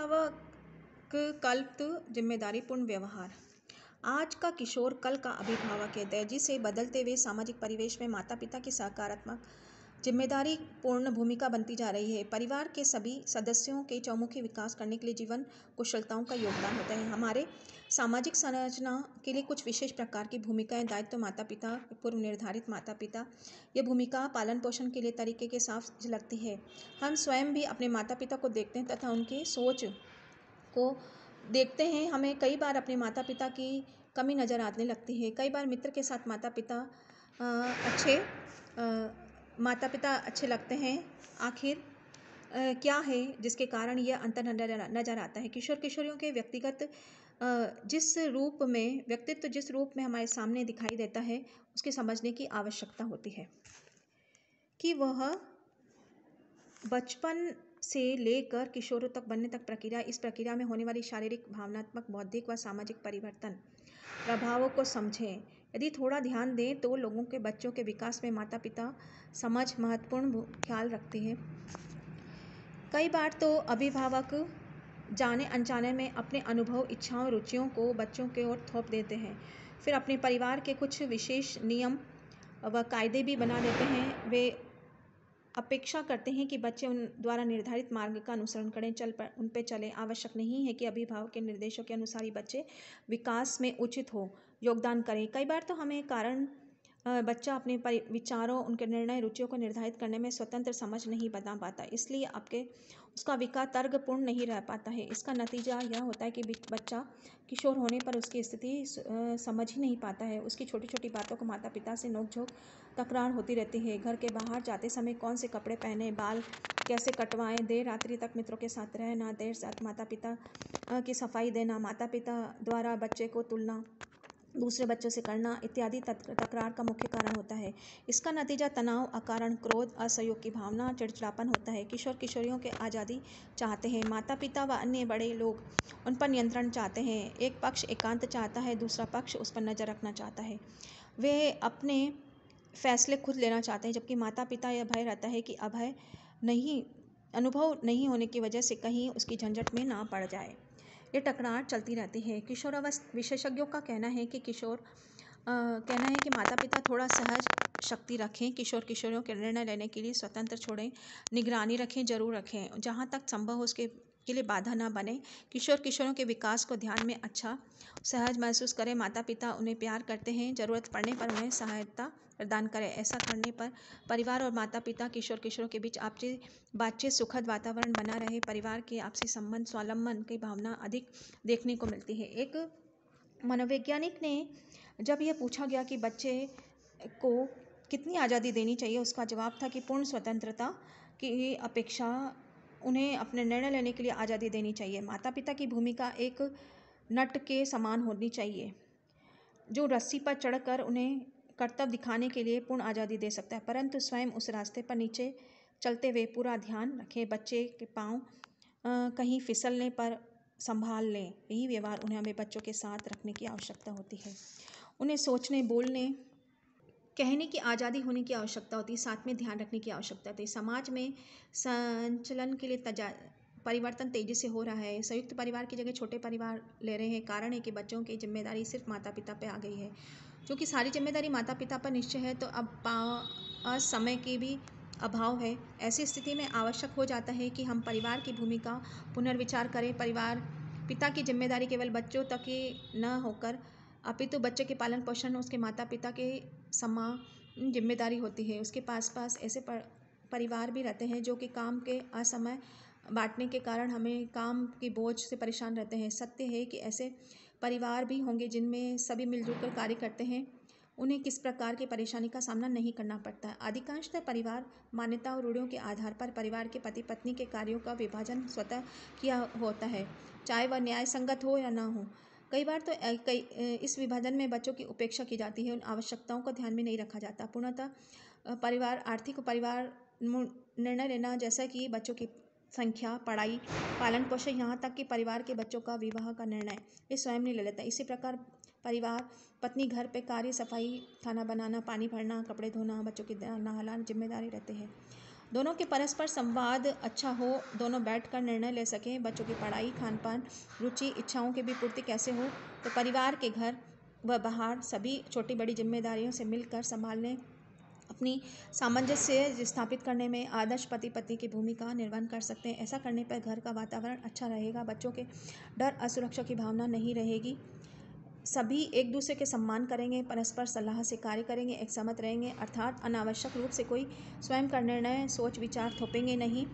अभिभावक कल्पित जिम्मेदारीपूर्ण व्यवहार। आज का किशोर कल का अभिभावक है। तेजी से बदलते हुए सामाजिक परिवेश में माता पिता की सकारात्मक जिम्मेदारी पूर्ण भूमिका बनती जा रही है। परिवार के सभी सदस्यों के चौमुखी विकास करने के लिए जीवन कुशलताओं का योगदान होता है। हमारे सामाजिक संरचना के लिए कुछ विशेष प्रकार की भूमिकाएं दायित्व माता पिता पूर्व निर्धारित माता पिता ये भूमिका पालन पोषण के लिए तरीके के साफ झलकती है। हम स्वयं भी अपने माता पिता को देखते हैं तथा उनकी सोच को देखते हैं। हमें कई बार अपने माता पिता की कमी नज़र आने लगती है। कई बार मित्र के साथ माता पिता अच्छे लगते हैं। आखिर क्या है जिसके कारण यह अंतर नज़र आता है। किशोर किशोरियों के व्यक्तित्व जिस रूप में हमारे सामने दिखाई देता है उसके समझने की आवश्यकता होती है कि वह बचपन से लेकर किशोरों तक बनने तक प्रक्रिया, इस प्रक्रिया में होने वाली शारीरिक, भावनात्मक, बौद्धिक व सामाजिक परिवर्तन प्रभावों को समझें। यदि थोड़ा ध्यान दें तो लोगों के बच्चों के विकास में माता पिता समझ महत्वपूर्ण ख्याल रखते हैं। कई बार तो अभिभावक जाने अनजाने में अपने अनुभव, इच्छाओं, रुचियों को बच्चों के ओर थोप देते हैं। फिर अपने परिवार के कुछ विशेष नियम व कायदे भी बना देते हैं। वे अपेक्षा करते हैं कि बच्चे उन द्वारा निर्धारित मार्ग का अनुसरण करें, उन पर चलें। आवश्यक नहीं है कि अभिभावक के निर्देशों के अनुसार ही बच्चे विकास में उचित हो योगदान करें। कई बार तो हमें कारण बच्चा अपने विचारों, उनके निर्णय, रुचियों को निर्धारित करने में स्वतंत्र समझ नहीं बना पाता, इसलिए उसका विकास तर्कपूर्ण नहीं रह पाता है। इसका नतीजा यह होता है कि बच्चा किशोर होने पर उसकी स्थिति समझ ही नहीं पाता है। उसकी छोटी छोटी बातों को माता पिता से नोकझोंक तकरार होती रहती है। घर के बाहर जाते समय कौन से कपड़े पहने, बाल कैसे कटवाएं, देर रात्रि तक मित्रों के साथ रहना, देर साथ माता पिता की सफाई देना, माता पिता द्वारा बच्चे को तुलना दूसरे बच्चों से करना इत्यादि तकरार का मुख्य कारण होता है। इसका नतीजा तनाव, अकारण क्रोध, असहयोग की भावना, चिड़चिड़ापन होता है। किशोर किशोरियों के आज़ादी चाहते हैं। माता पिता व अन्य बड़े लोग उन पर नियंत्रण चाहते हैं। एक पक्ष एकांत चाहता है, दूसरा पक्ष उस पर नज़र रखना चाहता है। वे अपने फैसले खुद लेना चाहते हैं, जबकि माता पिता यह भय रहता है कि अनुभव नहीं होने की वजह से कहीं उसकी झंझट में ना पड़ जाए। ये टकरार चलती रहती है। किशोरावस्था विशेषज्ञों का कहना है कि माता पिता थोड़ा सहज शक्ति रखें, किशोर किशोरियों के निर्णय लेने के लिए स्वतंत्र छोड़ें, निगरानी रखें, जरूर रखें, जहाँ तक संभव हो उसके लिए बाधा ना बने। किशोर किशोरियों के विकास को ध्यान में सहज महसूस करें। माता पिता उन्हें प्यार करते हैं, ज़रूरत पड़ने पर उन्हें सहायता प्रदान करें। ऐसा करने पर परिवार और माता पिता, किशोर किशोरों के बीच आपसी बातचीत, सुखद वातावरण बना रहे। परिवार के आपसी संबंध, स्वावलंबन की भावना अधिक देखने को मिलती है। एक मनोवैज्ञानिक ने जब यह पूछा गया कि बच्चे को कितनी आज़ादी देनी चाहिए, उसका जवाब था कि पूर्ण स्वतंत्रता की अपेक्षा उन्हें अपने निर्णय लेने के लिए आज़ादी देनी चाहिए। माता पिता की भूमिका एक नट के समान होनी चाहिए, जो रस्सी पर चढ़कर उन्हें कर्तव्य दिखाने के लिए पूर्ण आज़ादी दे सकता है, परंतु स्वयं उस रास्ते पर नीचे चलते हुए पूरा ध्यान रखें। बच्चे के पाँव कहीं फिसलने पर संभाल लें। यही व्यवहार उन्हें हमें बच्चों के साथ रखने की आवश्यकता होती है। उन्हें सोचने, बोलने, कहने की आज़ादी होने की आवश्यकता होती है, साथ में ध्यान रखने की आवश्यकता होती है। समाज में संचलन के लिए परिवर्तन तेजी से हो रहा है। संयुक्त परिवार की जगह छोटे परिवार ले रहे हैं। कारण है कि बच्चों की जिम्मेदारी सिर्फ माता पिता पे आ गई है। क्योंकि सारी जिम्मेदारी माता पिता पर निश्चय है तो अब समय की भी अभाव है। ऐसी स्थिति में आवश्यक हो जाता है कि हम परिवार की भूमिका पुनर्विचार करें। पिता की जिम्मेदारी केवल बच्चों तक ही न होकर अपितु बच्चे के पालन पोषण उसके माता पिता के समान जिम्मेदारी होती है। उसके पास ऐसे परिवार भी रहते हैं जो कि काम के असमय बांटने के कारण हमें काम की बोझ से परेशान रहते हैं। सत्य है कि ऐसे परिवार भी होंगे जिनमें सभी मिलजुल कर कार्य करते हैं, उन्हें किस प्रकार की परेशानी का सामना नहीं करना पड़ता। अधिकांशतः परिवार मान्यता और रूढ़ियों के आधार पर परिवार के पति पत्नी के कार्यों का विभाजन स्वतः किया होता है, चाहे वह न्याय संगत हो या ना हो। कई बार तो इस विभाजन में बच्चों की उपेक्षा की जाती है, उन आवश्यकताओं को ध्यान में नहीं रखा जाता। पूर्णतः आर्थिक परिवार निर्णय लेना, जैसा कि बच्चों की संख्या, पढ़ाई, पालन पोषण, यहाँ तक कि परिवार के बच्चों का विवाह का निर्णय ये स्वयं नहीं ले लेता। इसी प्रकार परिवार पत्नी घर पे कार्य, सफाई, खाना बनाना, पानी भरना, कपड़े धोना, बच्चों की नहलाना जिम्मेदारी रहते हैं। दोनों के परस्पर संवाद अच्छा हो, दोनों बैठकर निर्णय ले सकें, बच्चों की पढ़ाई, खान पान, रुचि, इच्छाओं की भी पूर्ति कैसे हो, तो परिवार के घर व बाहर सभी छोटी बड़ी जिम्मेदारियों से मिलकर संभालने, अपनी सामंजस्य स्थापित करने में आदर्श पति पत्नी की भूमिका निर्वहन कर सकते हैं। ऐसा करने पर घर का वातावरण अच्छा रहेगा, बच्चों के डर असुरक्षा की भावना नहीं रहेगी, सभी एक दूसरे के सम्मान करेंगे, परस्पर सलाह से कार्य करेंगे, एक सहमत रहेंगे, अर्थात अनावश्यक रूप से कोई स्वयं का निर्णय सोच विचार थोपेंगे नहीं,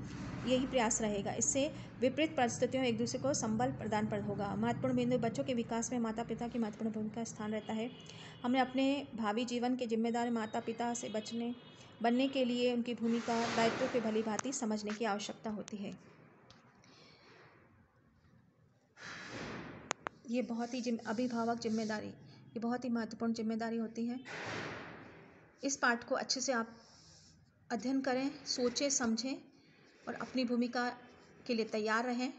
यही प्रयास रहेगा। इससे विपरीत परिस्थितियों एक दूसरे को संबल प्रदान पर होगा। महत्वपूर्ण बिंदु, बच्चों के विकास में माता पिता की महत्वपूर्ण भूमिका स्थान रहता है। हमें अपने भावी जीवन के जिम्मेदार माता पिता से बनने के लिए उनकी भूमिका दायित्व के भली भांति समझने की आवश्यकता होती है। ये बहुत ही अभिभावक जिम्मेदारी, ये बहुत ही महत्वपूर्ण जिम्मेदारी होती है। इस पाठ को अच्छे से आप अध्ययन करें, सोचें, समझें और अपनी भूमिका के लिए तैयार रहें।